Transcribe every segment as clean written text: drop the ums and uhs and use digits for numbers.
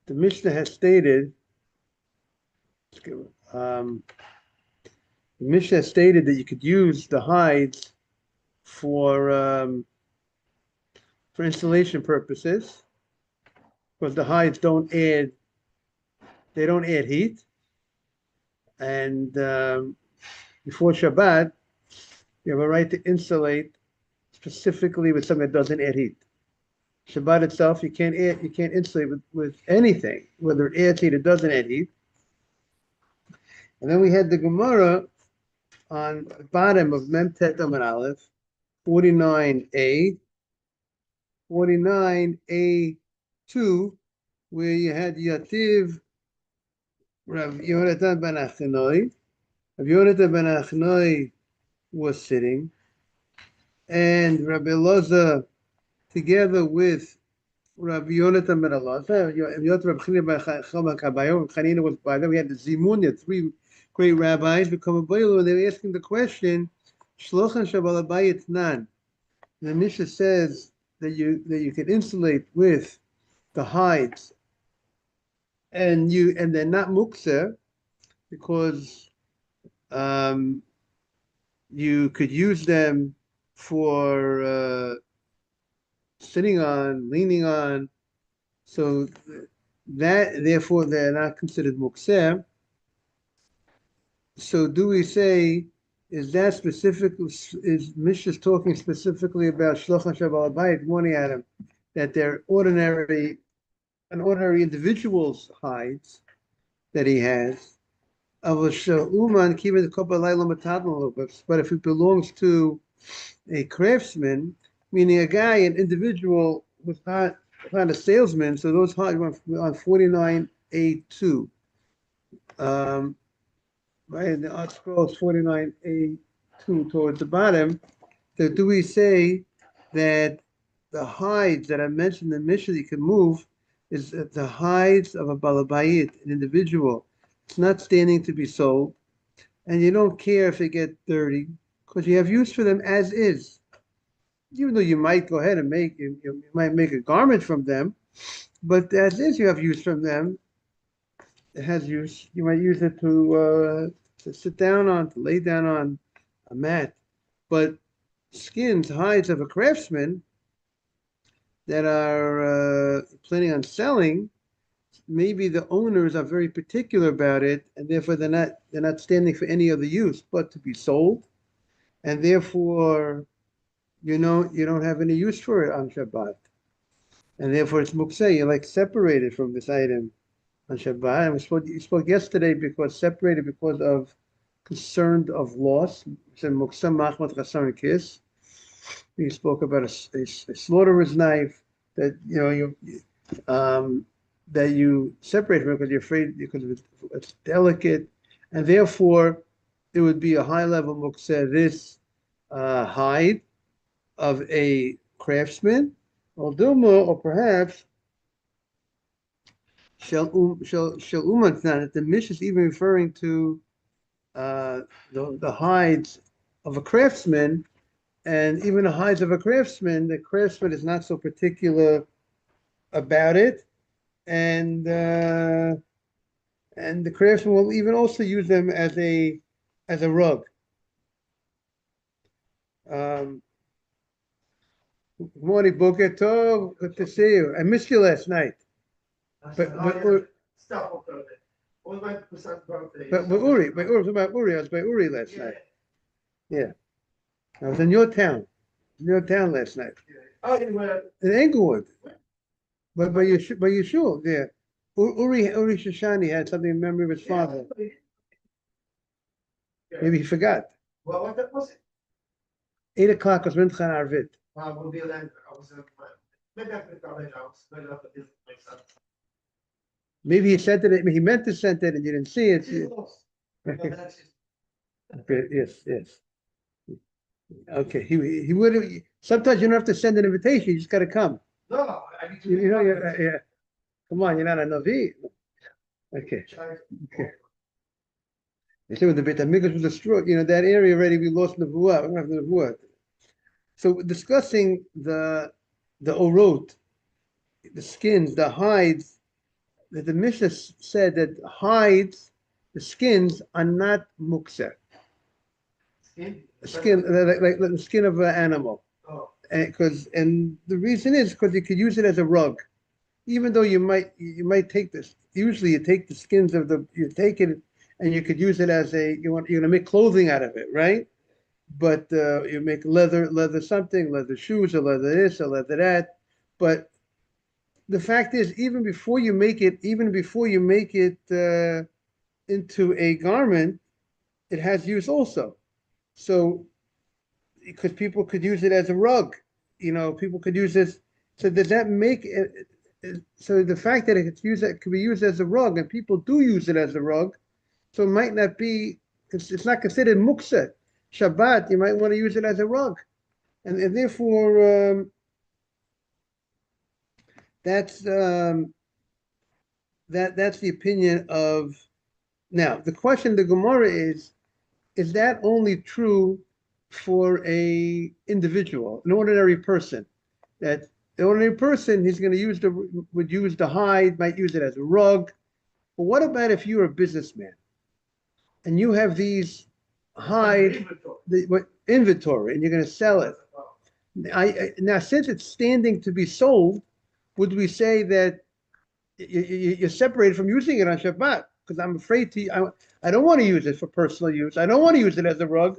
the Mishnah has stated, um, the Mishnah has stated that you could use the hides for insulation purposes, because the hides they don't add heat, and before Shabbat, you have a right to insulate specifically with something that doesn't add heat. Shabbat itself, you can't insulate with anything, whether it adds heat or doesn't add heat. And then we had the Gemara on the bottom of Mem Tet Amud Aleph, 49a, 49a2, where you had Yativ Rav Yonatan ben Achnoi. Rav Yonatan ben Achnoi was sitting, and Rabbi Elazar, together with Rabbi Yonatan ben Elazar, Rabbi Chanina was by them. We had the Zimunya, three great rabbis, become a boiler, and they were asking the question, Shlochan Shabalabayit Nan. The Mishnah says that you can insulate with the hides, and they're not mukser, because you could use them for sitting on, leaning on, so that therefore they're not considered mukser. So do we say, is that specific? Is Mishnah talking specifically about shlochah shabal bayit, warning at him that they're an ordinary individual's hides that he has? But if it belongs to a craftsman, meaning a guy, an individual who's not a salesman, so those hides on 49A2. Right, in the art scrolls 49A2 towards the bottom, so do we say that the hides that I mentioned in the Mishnah you can move is the hides of a balabayit, an individual? It's not standing to be sold, and you don't care if they get dirty, because you have use for them as is. Even though you might go ahead and you might make a garment from them, but as is you have use from them. It has use. You might use it to sit down on, to lay down on a mat. But skins, hides of a craftsman that are planning on selling, maybe the owners are very particular about it, and therefore they're not standing for any other use but to be sold, and therefore you don't have any use for it on Shabbat, and therefore it's mukseh. You're like separated from this item on Shabbat. And you spoke yesterday because separated because of concern of loss. Said mukseh machmat chasar kiss. You spoke about a slaughterer's knife that that you separate from it because you're afraid, because it's delicate, and therefore it would be a high level mukseh, this hide of a craftsman, or Dilma, or perhaps Shel that the Mishnah is even referring to the hides of a craftsman, and even the hides of a craftsman, the craftsman is not so particular about it, and the craftsman will even also use them as a rug. Good morning, Boker Tov. Good to see you. I missed you last night. But Uri, I was by Uri last night. Yeah, I was in your town last night. In Englewood. But by your shul, yeah. Uri Shoshani had something in memory of his father. Maybe he forgot. Well, what was it? 8 o'clock was Mincha Arvit. We'll be then. Maybe I could go later. I was going up, but this makes sense. Maybe he sent it. He meant to send it, and you didn't see it. Okay, yes. Okay, he would have. Sometimes you don't have to send an invitation. You just got to come. No, I need to. Yeah. Come on, you're not a Navi. Okay. They say when the Beit HaMikdash was destroyed, that area already, we lost Nevuah. We don't have the Nevuah. So discussing the orot, the skins, the hides that the Mishnah said that hides, the skins are not muktzeh. Skin? Skin, like the skin of an animal. Oh, And the reason is because you could use it as a rug. Even though you might take this, usually you take the skins of you take it and you could use it as you're gonna make clothing out of it, right? But you make leather something, leather shoes, or leather this, or leather that. But the fact is, even before you make it into a garment, it has use also. So because people could use it as a rug, people could use this. So does that make it? So the fact that it could be used as a rug, and people do use it as a rug, so it might not be. It's not considered muktzeh. Shabbat, you might want to use it as a rug, and therefore that's that's the opinion of. Now the question of the Gemara is that only true for a individual, an ordinary person? That the ordinary person he's going to would use the hide, might use it as a rug. But what about if you're a businessman and you have these hide inventory and you're going to sell it? Now, since it's standing to be sold, would we say that you're separated from using it on Shabbat? Because I'm afraid I don't want to use it for personal use. I don't want to use it as a rug.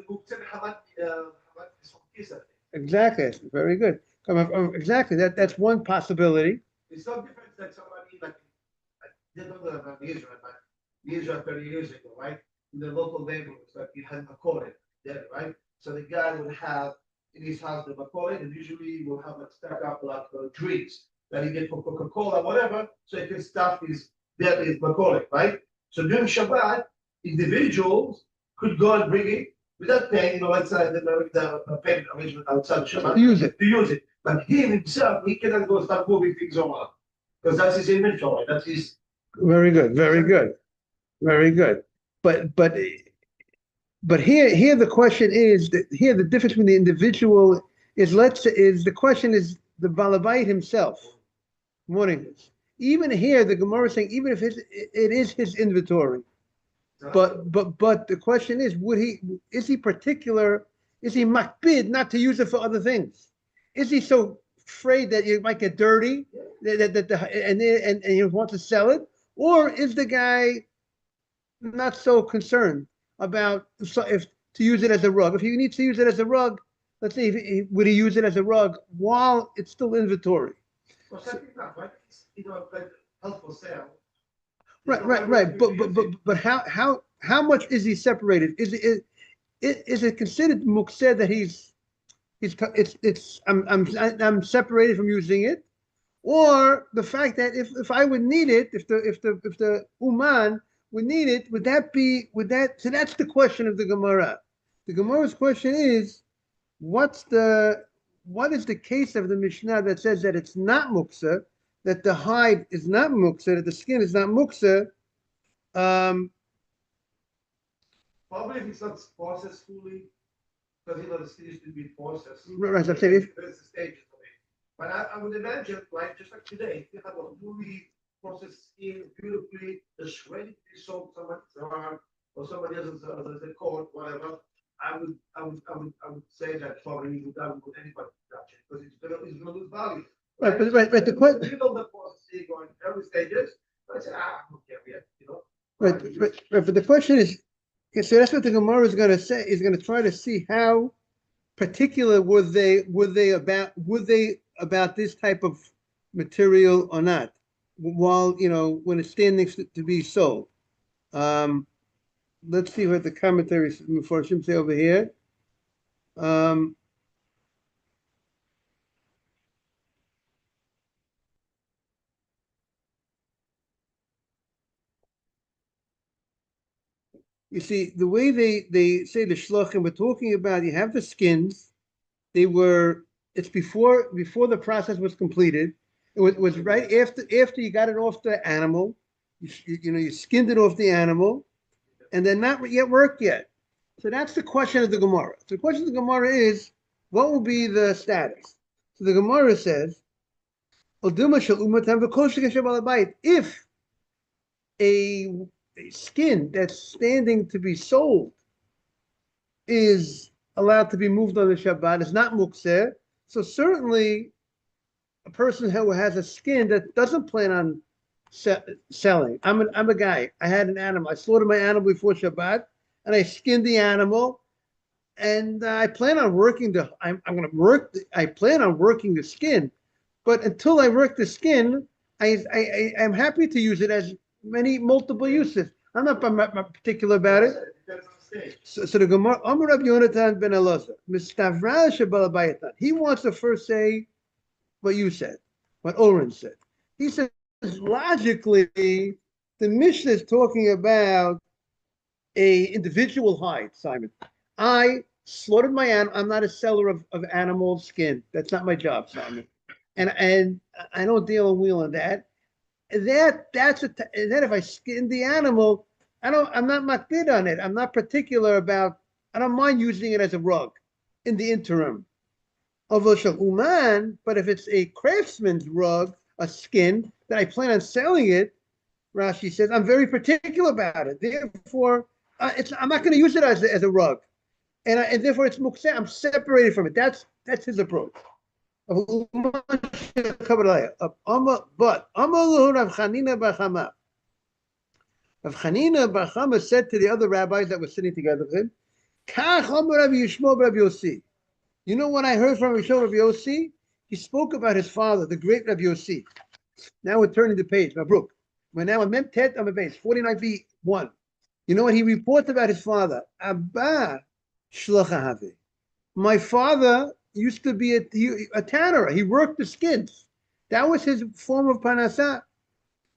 Exactly. Very good. Exactly. That's one possibility. It's not different like somebody like they don't know about Israel, but Israel 30 years ago, right? In the local neighborhoods, like you had a Makore there, right? So the guy would have in his house the Makore, and usually he will have like stack up like drinks that he get from Coca-Cola, whatever, so he can stuff his Makore, right? So during Shabbat, individuals could go and bring it without paying, let's say the payment arrangement outside of Shabbat. To use it. But him himself, he cannot go start moving things around. Because that's his inventory. That's his. Very good. Very good. Very good. But here the question is that here the difference between the individual is the question is the Balabait himself. Morning. Even here the Gemara is saying even if it is his inventory. But the question is, is he makbid not to use it for other things? Is he so afraid that you might get dirty and he wants to sell it? Or is the guy not so concerned about if to use it as a rug? If he needs to use it as a rug, let's say, would he use it as a rug while it's still inventory? Well, right? Like helpful sale. Right. But how much is he separated? Is it considered mukseh that I'm separated from using it, or the fact that if I would need it, if the uman would need it, would that? So that's the question of the Gemara. The Gemara's question is, what is the case of the Mishnah that says that it's not mukseh, that the hide is not mukseh, that the skin is not mukseh? Probably if it's not processed fully, because the skin used to be processed. Right. I'm saying there's the stages of it. But I would imagine, like just like today, if you have a fully processed skin beautifully, it's ready to be sold somebody's arm or somebody else's the court, whatever. I would say that probably you would put anybody touch it because it's gonna lose value. Right, but the question. You know the processing going early stages, but I said, I don't care yet, Right, but the question is, so that's what the Gemara is going to say. Is going to try to see how particular were they about this type of material or not, while when it's standing to be sold. Let's see what the commentaries for Shim say over here. You see, the way they say the shlochim, we're talking about, you have the skins. It's before the process was completed. It was right after you got it off the animal. You skinned it off the animal, and they're not yet worked yet. So that's the question of the Gemara. So the question of the Gemara is, what will be the status? So the Gemara says, if a skin that's standing to be sold is allowed to be moved on the Shabbat. It's not mukseh. So certainly a person who has a skin that doesn't plan on selling. I'm a guy. I had an animal. I slaughtered my animal before Shabbat, and I skinned the animal. And I plan on working the. I'm going to work. I plan on working the skin, but until I work the skin, I'm happy to use it as multiple uses. I'm not particular about it. So the Gemara, Amar Rabbi Yonatan ben Elazar, Mistavra Shabalabayatan. He wants to first say what you said, what Oren said. He says logically, the Mishnah is talking about a individual hide, Simon. I slaughtered my animal. I'm not a seller of animal skin. That's not my job, Simon. And I don't deal in wheel in that. And then if I skin the animal, I'm not makbid on it. I'm not particular about, I don't mind using it as a rug in the interim. But if it's a craftsman's rug, a skin, that I plan on selling it, Rashi says, I'm very particular about it. Therefore, I'm not going to use it as a rug. And therefore it's mukseh. I'm separated from it. That's his approach. But Rav Chanina bar Chama said to the other rabbis that were sitting together with him, you know what I heard from Rabbi Yossi? He spoke about his father, the great Rabbi Yossi. Now we're turning the page, Mabruk. We're now on Mem Tet on the base, 49b1. You know what he reports about his father? Abba Shlachahave. My father used to be a tanner. He worked the skins. That was his form of parnasah.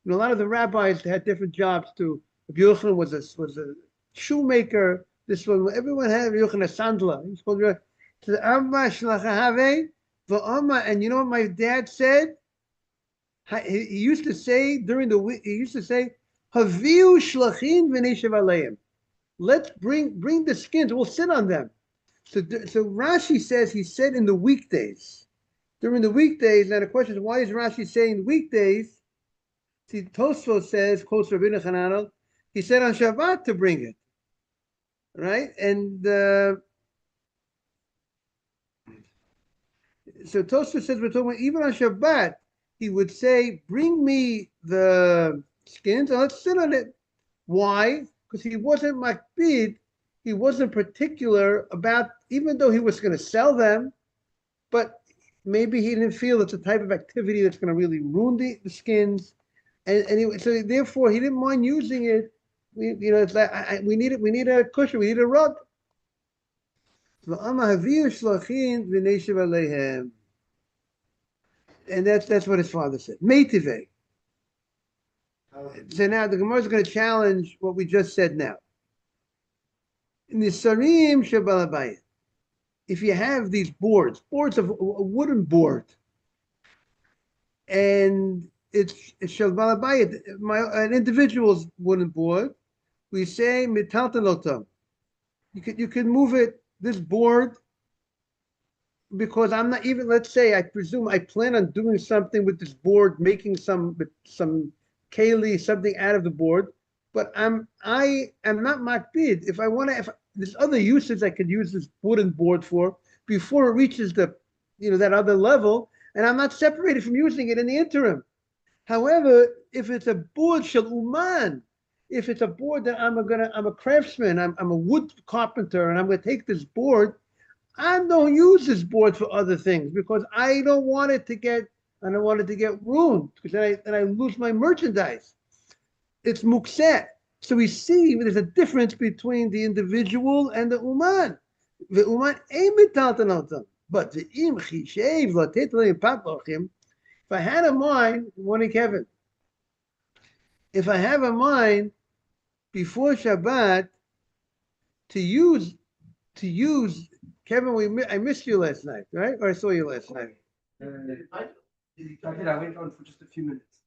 And a lot of the rabbis had different jobs too. Rabbi Yochanan was a shoemaker. This one, everyone had Rabbi Yochanan a sandler. He's called Abba Shlachahave v'Amma. And you know what my dad said? He used to say during the week. He used to say, "Haviu shlachin v'neshav aleim." Let's bring the skins. We'll sit on them. So Rashi says he said in the weekdays. During the weekdays, now the question is, why is Rashi saying weekdays? See, Tosfos says, quotes Rabbeinu Chananel, he said on Shabbat to bring it, right? And so Tosfos says we're talking about even on Shabbat. He would say, bring me the skins and let's sit on it. Why? Because he wasn't makbid, he wasn't particular about, even though he was going to sell them, but maybe he didn't feel it's a type of activity that's going to really ruin the skins. So therefore he didn't mind using it. It's like we need a cushion, we need a rug. And that's what his father said. Meitive. So now the Gemara is going to challenge what we just said now. In the Sarim Shabalabayit, if you have these boards of a wooden board, and it's Shabalabayit, an individual's wooden board, we say Mitaltalotam. You can move it, this board, because I'm not even, let's say, I presume I plan on doing something with this board, making some keli, something out of the board, but I am not makbid. If there's other uses I could use this wooden board for before it reaches that other level, and I'm not separated from using it in the interim. However, if it's a board shel uman, if it's a board that I'm a craftsman, I'm a wood carpenter, and I'm going to take this board, I don't use this board for other things because I don't want it to get ruined because then I lose my merchandise. It's mukseh. So we see there's a difference between the individual and the uman. The uman ain't mitaltanotam, but the im chishev latet leim patlochim. If I had a mind, morning Kevin. If I have a mind before Shabbat to use Kevin, I missed you last night, right? Or I saw you last night. I did. I went on for just a few minutes.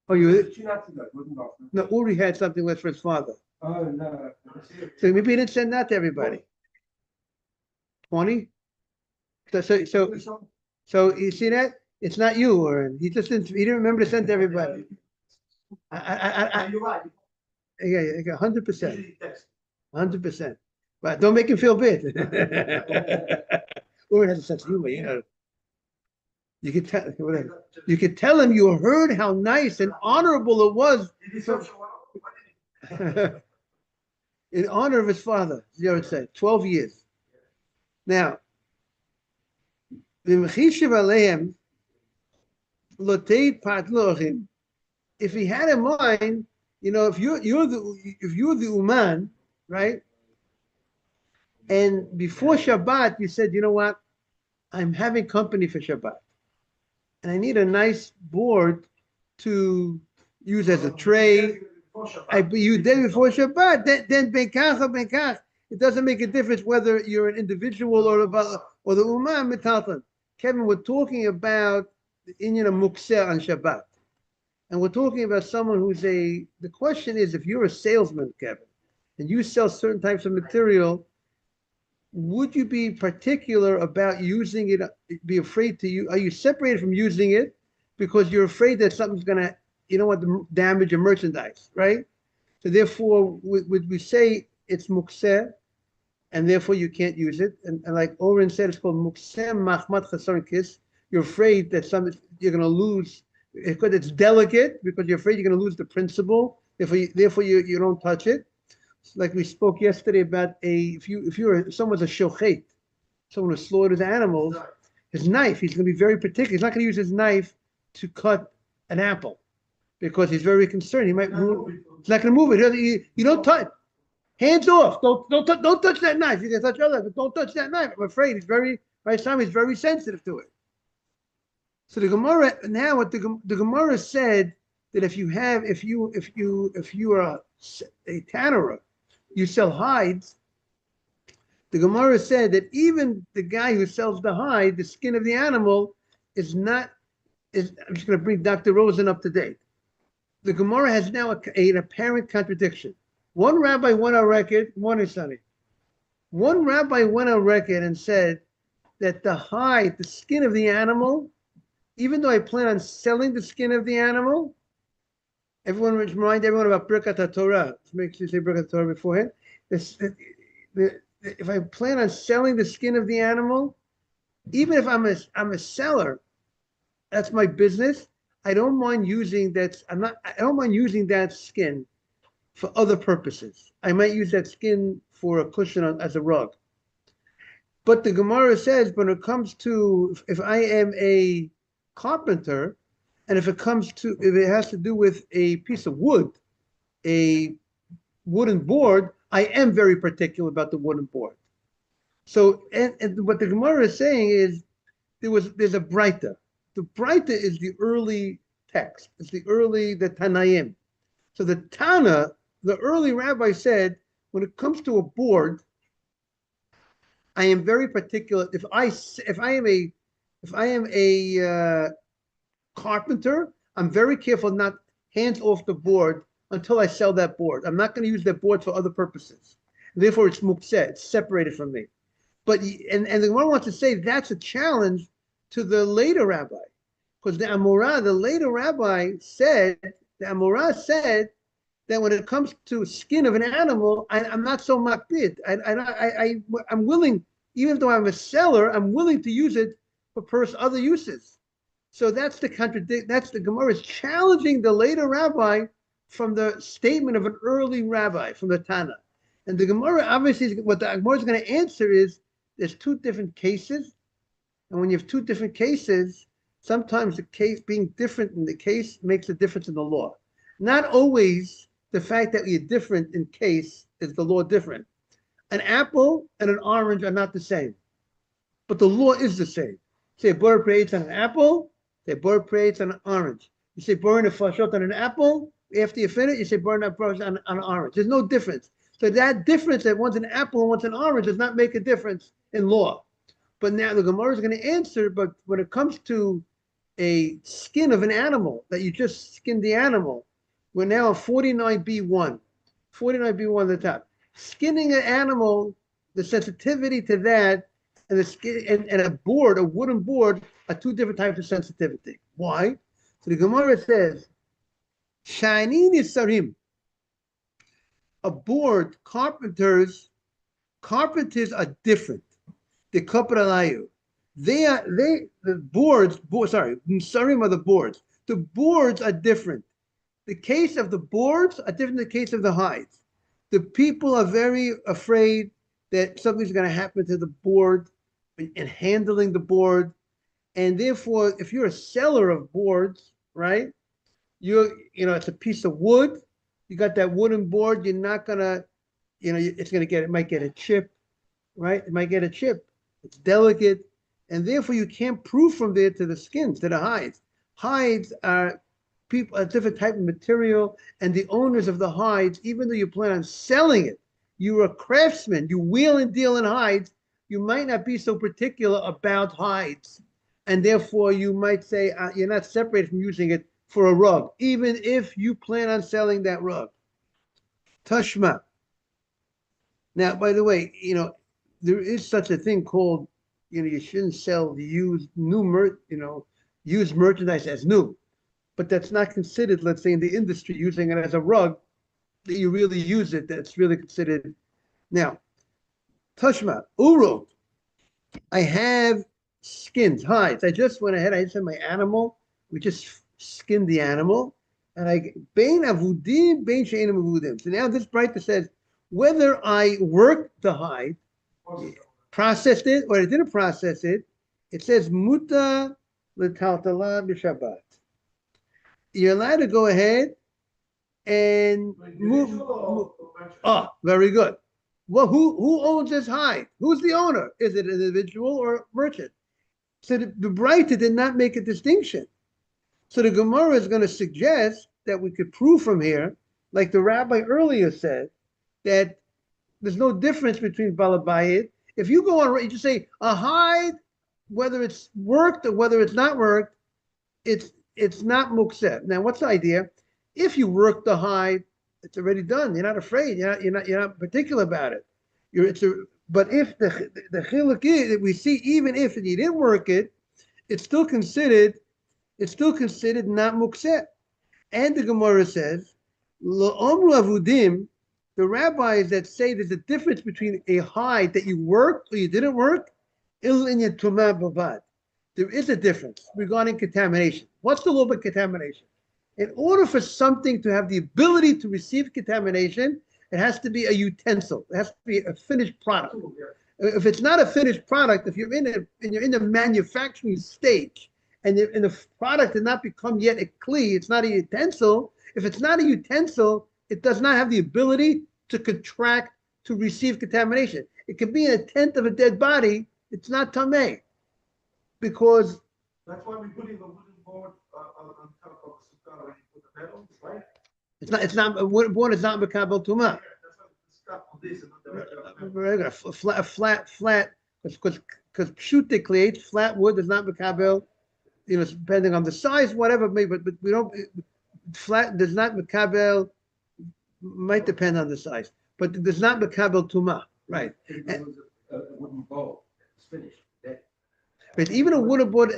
Oh, you? 2 nights ago. It wasn't often. No, Uri had something left for his father. Oh no. So maybe he didn't send that to everybody. 20? So you see that? It's not you, or he didn't remember to send to everybody. You're right. Yeah, 100%, Usually text. 100%. But don't make him feel bad. Reuven has a sense of humor, you know. You could tell, whatever. You could tell him you heard how nice and honorable it was Did he search for one? in honor of his father. You would say 12 years. Now, v'mechishiv aleim lotei pat lochim. If he had in mind, you know, if you're the uman, right? And before Shabbat, you said, you know what? I'm having company for Shabbat, and I need a nice board to use as a tray. You did before Shabbat, then benkach or benkach. It doesn't make a difference whether you're an individual or the ummah metalton. Kevin, we're talking about the Inyan of Mukseh on Shabbat, and we're talking about someone who's the question is, if you're a salesman, Kevin, and you sell certain types of material, would you be particular about using it? Be afraid to use? Are you separated from using it because you're afraid that something's gonna, damage your merchandise, right? So therefore, would we say it's mukseh, and therefore you can't use it? And like Oren said, it's called mukseh machmat chasar kis. You're afraid that you're gonna lose because it's delicate, because you're afraid you're gonna lose the principle. Therefore you don't touch it. Like we spoke yesterday about someone's a shochet, someone who slaughters animals, his knife, he's going to be very particular. He's not going to use his knife to cut an apple because he's very concerned. He might ruin. He's not going to move it. You don't touch. Hands off. Don't touch that knife. You can touch other, but don't touch that knife. I'm afraid he's very sensitive to it. So the Gemara now, what the Gemara said that if you are a tannerer, you sell hides. The Gemara said that even the guy who sells the hide, the skin of the animal, I'm just going to bring Dr. Rosen up to date. The Gemara has now an apparent contradiction. One rabbi went on record, One rabbi went on record and said that the skin of the animal, even though I plan on selling the skin of the animal, remind everyone about Birkat HaTorah. Make sure you say Birkat HaTorah beforehand. If I plan on selling the skin of the animal, even if I'm a seller, that's my business. I don't mind using that. I don't mind using that skin for other purposes. I might use that skin for a cushion as a rug. But the Gemara says, when it comes to if I am a carpenter, and if it has to do with a piece of wood, a wooden board, I am very particular about the wooden board. So, and what the Gemara is saying is, there's a Breita. The Breita is the early text. It's the Tanaim. So the Tana, the early rabbi said, when it comes to a board, I am very particular. If I am a carpenter, I'm very careful not hands off the board until I sell that board. I'm not going to use that board for other purposes. Therefore, it's mukseh. It's separated from me. But and the Gemara wants to say that's a challenge to the later rabbi, because the later rabbi said that when it comes to skin of an animal, I'm not so makbid. I'm willing, even though I'm a seller, I'm willing to use it for other uses. So that's the Gemara is challenging the later rabbi from the statement of an early rabbi, from the Tana. And the Gemara, obviously, what the Gemara is going to answer is, there's two different cases. And when you have two different cases, sometimes the case being different in the case makes a difference in the law. Not always the fact that you're different in case is the law different. An apple and an orange are not the same, but the law is the same. You say Bor Preitz on an apple, say Bor Preitz on an orange. You say Bor Nefashot on an apple, after you finish, you say Bor Nefashot on an orange. There's no difference. So that difference, that one's an apple and one's an orange, does not make a difference in law. But now the Gemara is going to answer, but when it comes to a skin of an animal, that you just skinned the animal, we're now on 49b1. 49b1 at the top. Skinning an animal, the sensitivity to that, and the skin and a wooden board, are two different types of sensitivity. Why? So the Gemara says, Shani nisarim. A board, carpenters are different. The kapralayu. The boards, sorry, nisarim are the boards. The boards are different. The case of the boards are different than the case of the hides. The people are very afraid that something's going to happen to the board in handling the board. And therefore, if you're a seller of boards, right, it's a piece of wood. You got that wooden board, you're not going to, it might get a chip, right? It might get a chip. It's delicate. And therefore, you can't prove from there to the skins, to the hides. Hides are a different type of material, and the owners of the hides, even though you plan on selling it, you're a craftsman, you wheel and deal in hides, you might not be so particular about hides. And therefore, you might say you're not separated from using it for a rug, even if you plan on selling that rug. Tashma. Now, by the way, there is such a thing called, you shouldn't sell used merchandise as new. But that's not considered, let's say, in the industry, using it as a rug, that you really use it, that's really considered. Now, Tashma, Uru, I have skins, hides. I just went ahead, I just had my animal, we just skinned the animal, and Bein Avudim, Bein She'enim Avudim. So now this brighter says, whether I worked the hide, processed it, or I didn't process it, it says, Muta L'taltala B'Shabbat. You're allowed to go ahead and move. Oh, very good. Well, who owns this hide? Who's the owner? Is it an individual or a merchant? So the Braita did not make a distinction. So the Gemara is going to suggest that we could prove from here, like the rabbi earlier said, that there's no difference between balabayit. If you go on, you just say a hide, whether it's worked or whether it's not worked, it's not mukseh. Now, what's the idea? If you work the hide, it's already done. You're not afraid. You're not particular about it. But if the chiluk is that we see, even if you didn't work it, it's still considered not mukseh. And the Gemara says, L'omru avudim, the rabbis that say there's a difference between a hide that you worked or you didn't work, il inyan tumah bavad. There is a difference regarding contamination. What's the law of contamination? In order for something to have the ability to receive contamination, it has to be a utensil. It has to be a finished product. If it's not a finished product, if you're in the manufacturing stage and the product did not become yet a kli, it's not a utensil. If it's not a utensil, it does not have the ability to contract, to receive contamination. It could be in a tent of a dead body. It's not tameh. Because that's why we put in the wooden board on top of the sukkah when you put the metal, right? It's not a wooden board. It's not makabel tumah. Yeah, that's why the stuff on this and not the regular flat, because pshutikly, flat wood is not makabel. Depending on the size, whatever. But we don't. Flat does not makabel. Might depend on the size, but it does not makabel tumah. Right. It was a wooden bowl. It's finished. But even a wooden board,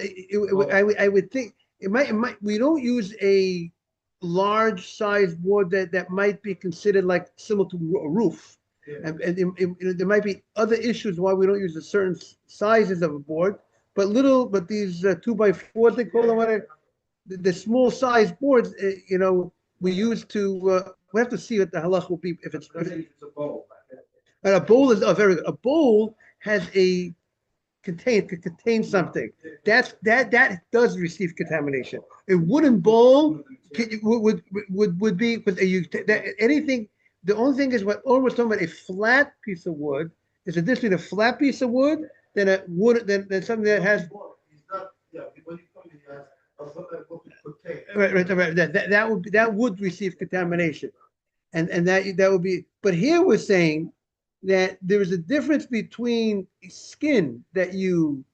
I would think it might. We don't use a large size board that might be considered like similar to a roof, and there might be other issues why we don't use the certain sizes of a board. But these 2x4s they call them, the small size boards, we use to. We have to see what the halach will be if it's a bowl. And a bowl is very good. A bowl has contain something that does receive contamination. A wooden bowl would be with anything. The only thing is what we're talking about, a flat piece of wood is a difference between a flat piece of wood than a wood than something that has. Right. That would receive contamination, and that would be. But here we're saying that there is a difference between skin that you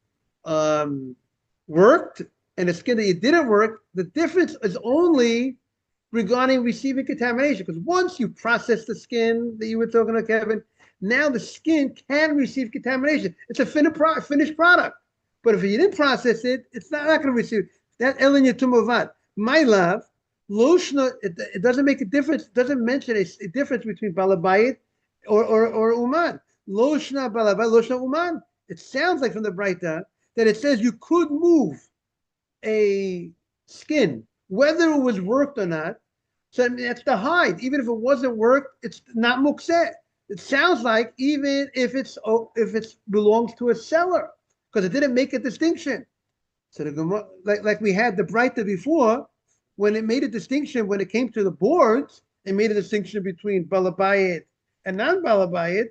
worked and a skin that you didn't work. The difference is only regarding receiving contamination, because once you process the skin that you were talking about, Kevin, now the skin can receive contamination. It's a finished product. But if you didn't process it, it's not going to receive that. Elin Yatumovat, my love, Loshna, it doesn't make a difference. It doesn't mention a difference between balabayit or uman. Loshna balabayit, loshna uman. It sounds like from the Braita that it says you could move a skin, whether it was worked or not. So I mean, that's the hide. Even if it wasn't worked, it's not mukseh. It sounds like even if it belongs to a seller, because it didn't make a distinction. So the Gemara, like we had the Braita before, when it made a distinction when it came to the boards, it made a distinction between balabayit and non-balabayit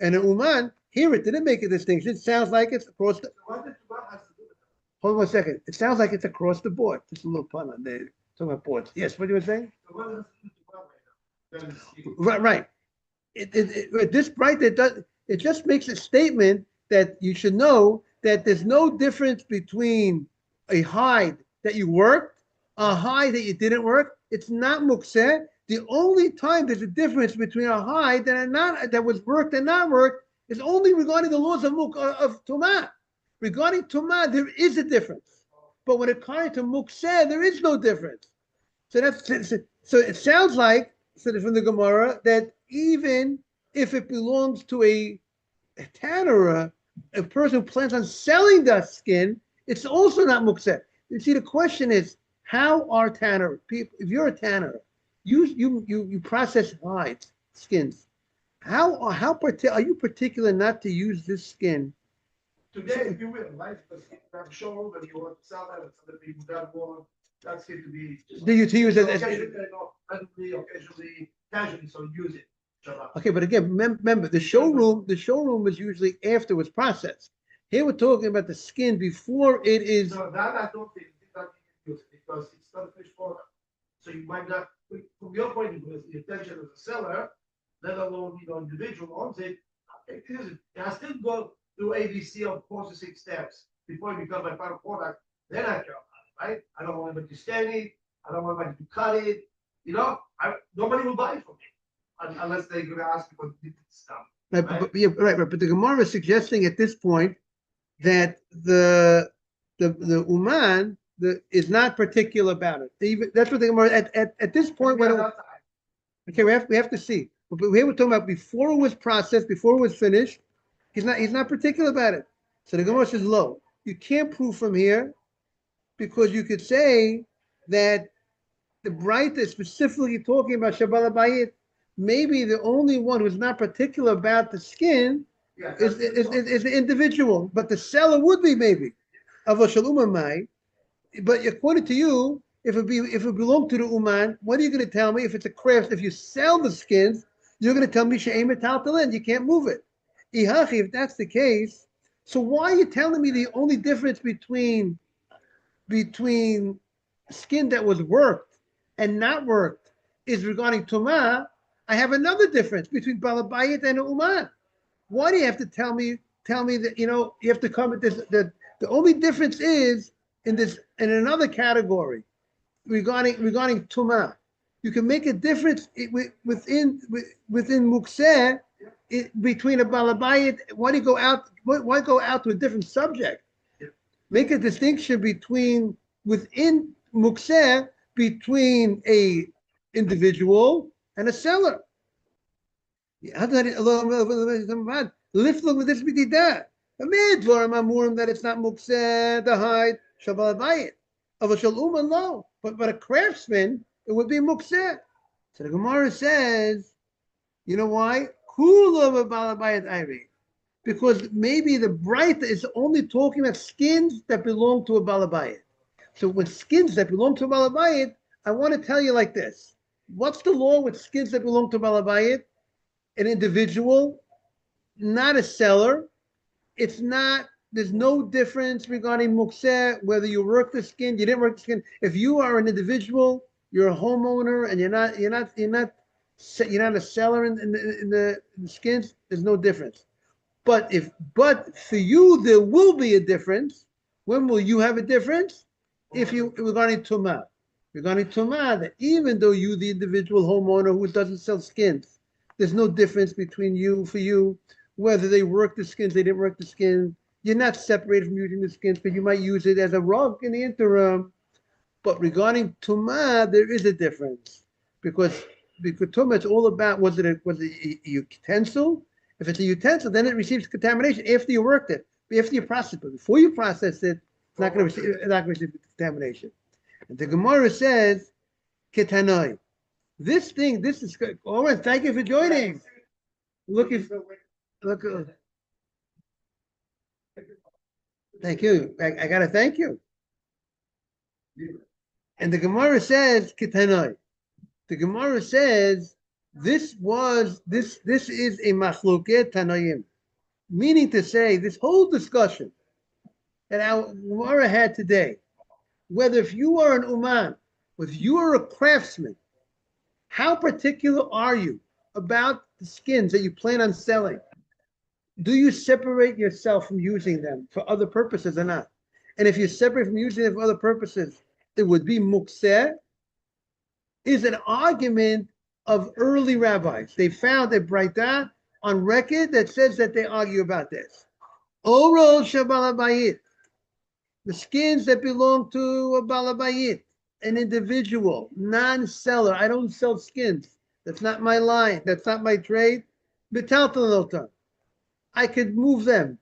and an uman. Here it didn't make a distinction. It sounds like it's across the. What the Tuma has to do with that? Hold on a second. It sounds like it's across the board. Just a little pun on there. Talking about boards. Yes, what you were saying? So what has to do with Tuma right now? Then it's- Right. This Braita it just makes a statement that you should know that there's no difference between a hide that you worked, a hide that you didn't work. It's not mukseh. The only time there's a difference between a hide that was worked and not worked is only regarding the laws of tumah. Regarding tumah, there is a difference, but when it comes to mukseh, there is no difference. So it sounds like from the Gemara that even if it belongs to a tanner, a person who plans on selling that skin, it's also not mukseh. You see, the question is, how are tanner people? If you're a tanner, you process hides, skins. Are you particular not to use this skin? Today, if you will, right? Because you have a showroom and you want to sell that, and some people that want, that's going to be. Do you to use it as Occasionally, randomly, occasionally, casually, so use it. Shabbat. okay? But again, remember the showroom is usually after it's processed. Here we're talking about the skin before it is. So that I don't think that you can use it because it's not a finished product. So you might not, from your point of view, the intention of the seller, let alone individual owns it. It is. It has to go through ABC of 4 to 6 steps before it becomes my final product. Then I care about it, right? I don't want anybody to scan it. I don't want anybody to cut it. Nobody will buy it from me unless they're going to ask me for the stuff. Right, right. But the Gemara is suggesting at this point that the uman is not particular about it. That's what the Gemara at this point. Okay, we have to see. But here we're talking about before it was processed, before it was finished. He's not particular about it. So the Gemara says low. You can't prove from here because you could say that the Braita is specifically talking about Shabbat Bayit. Maybe the only one who's not particular about the skin is the individual, but the seller would be maybe of a shalom. But according to you, if it belonged to the uman, what are you going to tell me? If it's a craft, if you sell the skins, you're going to tell me she'ein metaltalin, you can't move it. If that's the case, so why are you telling me the only difference between skin that was worked and not worked is regarding tumah? I have another difference between balabayit and uman. Why do you have to tell me that you have to come at this? The only difference is in another category regarding tumah. You can make a difference within mukseh between a balabayit. Why go out to a different subject? Make a distinction within mukseh between a individual and a seller. Lifting with this b'didah. That it's not mukseh, the hide, shabalabayit. Of a shalom no. But a craftsman, it would be mukseh. So the Gemara says, you know why? Kula b'balabayit ivy. Because maybe the Braita is only talking about skins that belong to a balabayit. So with skins that belong to a balabayit, I want to tell you like this. What's the law with skins that belong to balabayit? An individual, not a seller. There's no difference regarding mukseh, whether you work the skin, you didn't work the skin. If you are an individual, you're a homeowner, and you're not a seller in the skins, there's no difference. But for you, there will be a difference. When will you have a difference? Regarding tumah. Regarding tumah, that even though you, the individual homeowner who doesn't sell skins, there's no difference between for you, whether they work the skins, they didn't work the skin. You're not separated from using the skins, but you might use it as a rug in the interim. But regarding Tumah, there is a difference because Tumah it's all about was it a utensil? If it's a utensil, then it receives contamination after you worked it, after you process it. But before you process it, it's not going to receive contamination. And the Gemara says, Ketanoi. This is good. Oren, thank you for joining. Look, thank you. I gotta thank you. And the Gemara says, Ketanoi. The Gemara says this is a machloket tanoim, meaning to say this whole discussion that our Gemara had today, whether if you are an uman, if you are a craftsman, how particular are you about the skins that you plan on selling? Do you separate yourself from using them for other purposes or not? And if you separate from using them for other purposes, it would be mukseh, is an argument of early rabbis. They found a braita on record that says that they argue about this. Oral shabalabayit, the skins that belong to a balabayit, an individual, non-seller. I don't sell skins. That's not my line. That's not my trade. Betaltalota. I could move them,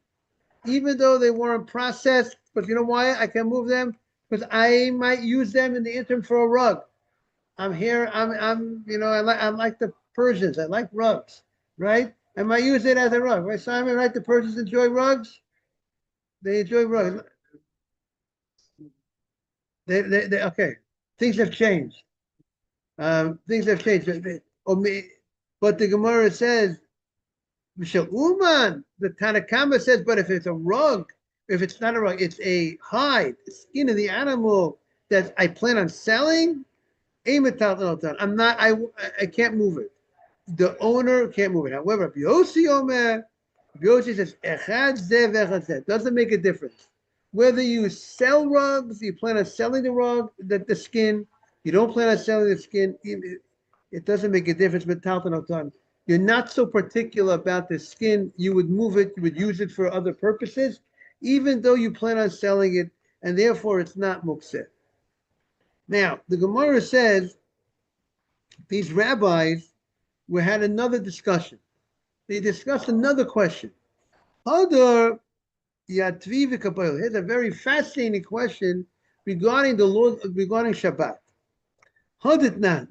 even though they weren't processed. But you know why I can move them? Because I might use them in the interim for a rug. I'm here. I like the Persians. I like rugs, right? I might use it as a rug, right, Simon? Right? The Persians enjoy rugs. They enjoy rugs. They okay. Things have changed. Things have changed. But the Gemara says, Mishal Uman, the Tanakama says, but if it's a rug, if it's not a rug, it's a hide, the skin of the animal that I plan on selling. I'm not, I can't move it. The owner can't move it. However, Biosi says, Echad zeh v'echad zeh. Doesn't make a difference. Whether you sell rugs, you plan on selling the rug, the skin, you don't plan on selling the skin, it doesn't make a difference. But you're not so particular about the skin. You would move it, you would use it for other purposes, even though you plan on selling it, and therefore it's not mukseh. Now, the Gemara says these rabbis had another discussion. They discussed another question. Here's a very fascinating question regarding the law, regarding Shabbat.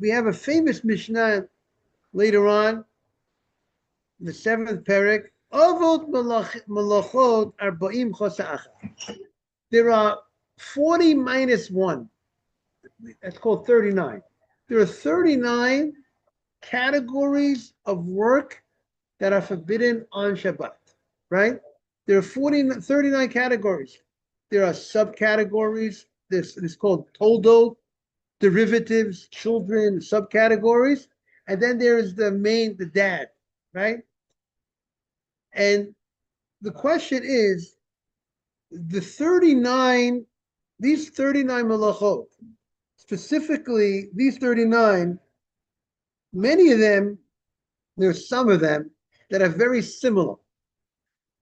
We have a famous Mishnah later on, the 7th parak. Avot malachot arba'im chosa achad. There are 40 minus 1. That's called 39. There are 39 categories of work that are forbidden on Shabbat, right? There are 39 categories. There are subcategories. This is called toldot, derivatives, children, subcategories. And then there is the dad, right? And the question is, these 39 malachot, specifically these 39, many of them, there's some of them that are very similar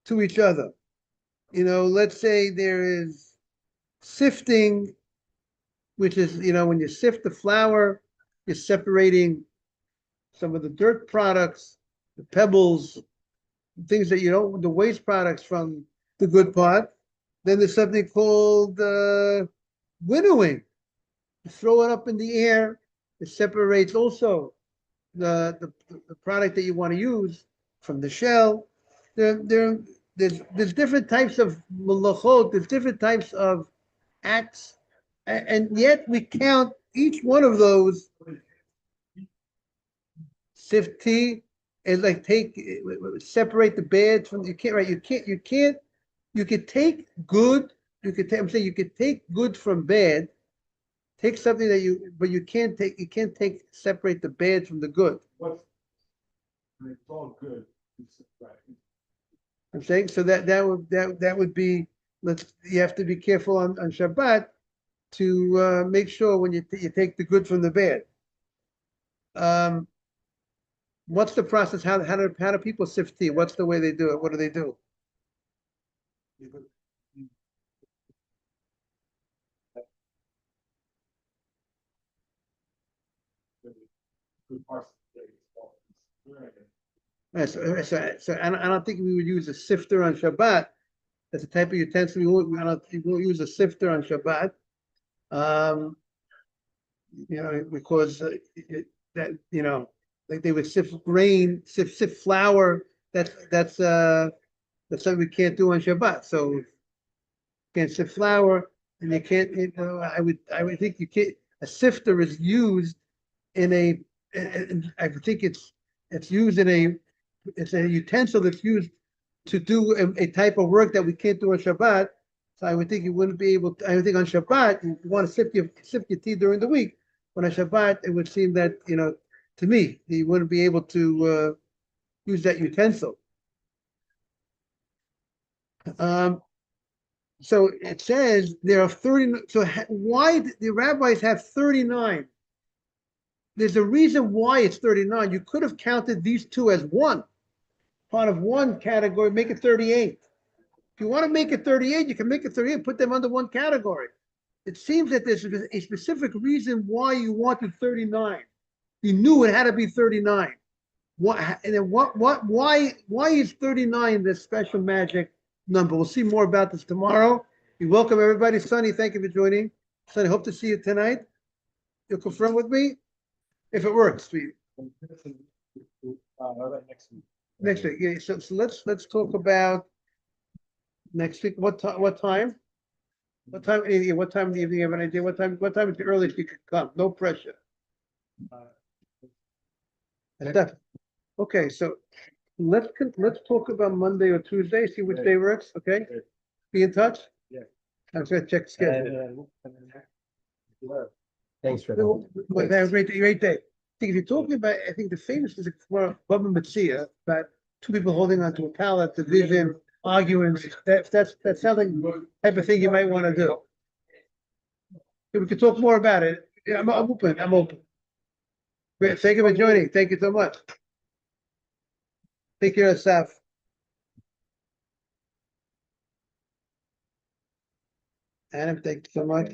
to each other. Let's say there is sifting, which is, when you sift the flour, you're separating some of the dirt products, the pebbles, things that the waste products from the good part. Then there's something called winnowing. You throw it up in the air, it separates also the product that you want to use from the shell. There's different types of malachot, there's different types of acts, and yet we count each one of those. Sifti is like separate the bad from, you could take good, you could take good from bad, take something but you can't separate the bad from the good. It's all good. Right. I'm saying, so that would be, you have to be careful on Shabbat to make sure when you take the good from the bad. What's the process? How do people sift tea? What's the way they do it? What do they do? good parts of the day. Right. So I don't think we would use a sifter on Shabbat. That's the type of utensil we won't use a sifter on Shabbat. Because that, like they would sift grain, sift flour. That's something we can't do on Shabbat. So you can't sift flour, and you can't. I would think you can't. A sifter is used in a. I would think it's used in a. It's a utensil that's used to do a type of work that we can't do on Shabbat. So I would think you wouldn't be able to. I would think on Shabbat you want to sift your tea during the week. But on Shabbat, it would seem that to me, you wouldn't be able to use that utensil. So it says there are 30. So why the rabbis have 39? There's a reason why it's 39. You could have counted these two as one, part of one category, make it 38. If you want to make it 38, you can make it 38, put them under one category. It seems that there's a specific reason why you wanted 39. You knew it had to be 39. Why is 39 this special magic number? We'll see more about this tomorrow. We welcome everybody. Sonny, thank you for joining. Sonny, hope to see you tonight. You'll confirm with me if it works, sweetie. Next week. Next week. Yeah, so let's talk about next week. What time? What time? What time in the evening? You have an idea? What time is the earliest you could come? No pressure. Okay, so let's talk about Monday or Tuesday, see which day works, okay? Be in touch? Yeah. I'm gonna check the schedule. Thanks for Have a great day. I think if you're talking about, I think the famous is Baba Metzia, about two people holding onto a pallet, division, arguing, that sounds like the type of thing you might want to do. We could talk more about it. Yeah, I'm open. Great, thank you for joining. Thank you so much. Take care of yourself. Adam, thank you so much.